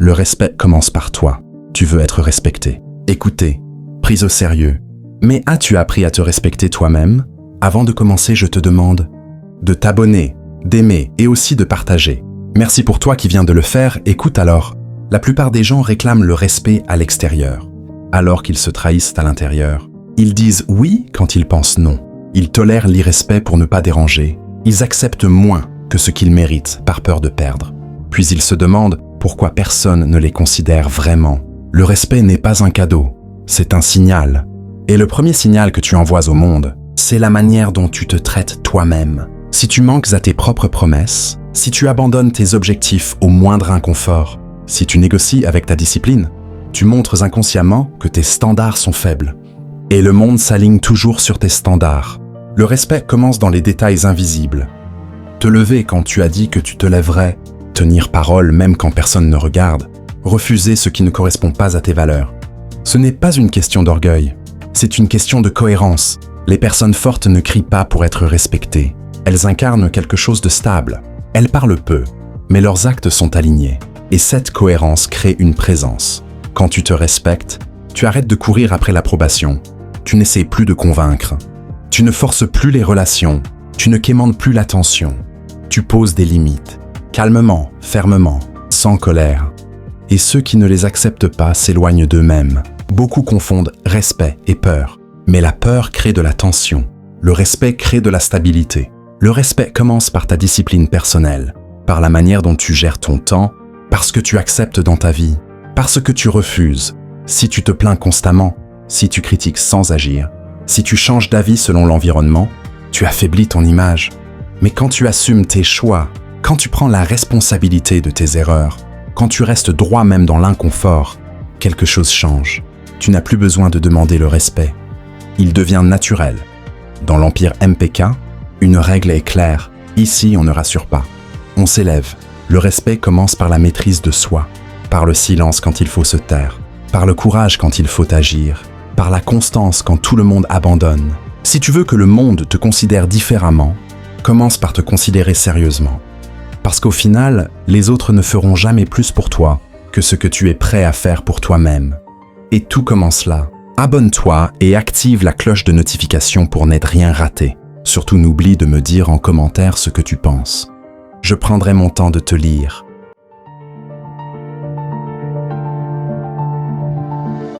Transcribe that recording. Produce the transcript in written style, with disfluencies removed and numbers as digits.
Le respect commence par toi. Tu veux être respecté, écouté, pris au sérieux. Mais as-tu appris à te respecter toi-même? Avant de commencer, je te demande de t'abonner, d'aimer et aussi de partager. Merci pour toi qui viens de le faire. Écoute alors, la plupart des gens réclament le respect à l'extérieur, alors qu'ils se trahissent à l'intérieur. Ils disent oui quand ils pensent non. Ils tolèrent l'irrespect pour ne pas déranger. Ils acceptent moins que ce qu'ils méritent par peur de perdre. Puis ils se demandent pourquoi personne ne les considère vraiment. Le respect n'est pas un cadeau, c'est un signal. Et le premier signal que tu envoies au monde, c'est la manière dont tu te traites toi-même. Si tu manques à tes propres promesses, si tu abandonnes tes objectifs au moindre inconfort, si tu négocies avec ta discipline, tu montres inconsciemment que tes standards sont faibles. Et le monde s'aligne toujours sur tes standards. Le respect commence dans les détails invisibles. Te lever quand tu as dit que tu te lèverais, tenir parole même quand personne ne regarde, refuser ce qui ne correspond pas à tes valeurs. Ce n'est pas une question d'orgueil, c'est une question de cohérence. Les personnes fortes ne crient pas pour être respectées. Elles incarnent quelque chose de stable. Elles parlent peu, mais leurs actes sont alignés. Et cette cohérence crée une présence. Quand tu te respectes, tu arrêtes de courir après l'approbation. Tu n'essaies plus de convaincre. Tu ne forces plus les relations. Tu ne quémandes plus l'attention. Tu poses des limites. Calmement, fermement, sans colère. Et ceux qui ne les acceptent pas s'éloignent d'eux-mêmes. Beaucoup confondent respect et peur. Mais la peur crée de la tension. Le respect crée de la stabilité. Le respect commence par ta discipline personnelle, par la manière dont tu gères ton temps, parce que tu acceptes dans ta vie, parce que tu refuses. Si tu te plains constamment, si tu critiques sans agir, si tu changes d'avis selon l'environnement, tu affaiblis ton image. Mais quand tu assumes tes choix, quand tu prends la responsabilité de tes erreurs, quand tu restes droit même dans l'inconfort, quelque chose change. Tu n'as plus besoin de demander le respect. Il devient naturel. Dans l'empire MPK, une règle est claire. Ici, on ne rassure pas. On s'élève. Le respect commence par la maîtrise de soi, par le silence quand il faut se taire, par le courage quand il faut agir, par la constance quand tout le monde abandonne. Si tu veux que le monde te considère différemment, commence par te considérer sérieusement. Parce qu'au final, les autres ne feront jamais plus pour toi que ce que tu es prêt à faire pour toi-même. Et tout commence là. Abonne-toi et active la cloche de notification pour n'être rien raté. Surtout n'oublie de me dire en commentaire ce que tu penses. Je prendrai mon temps de te lire.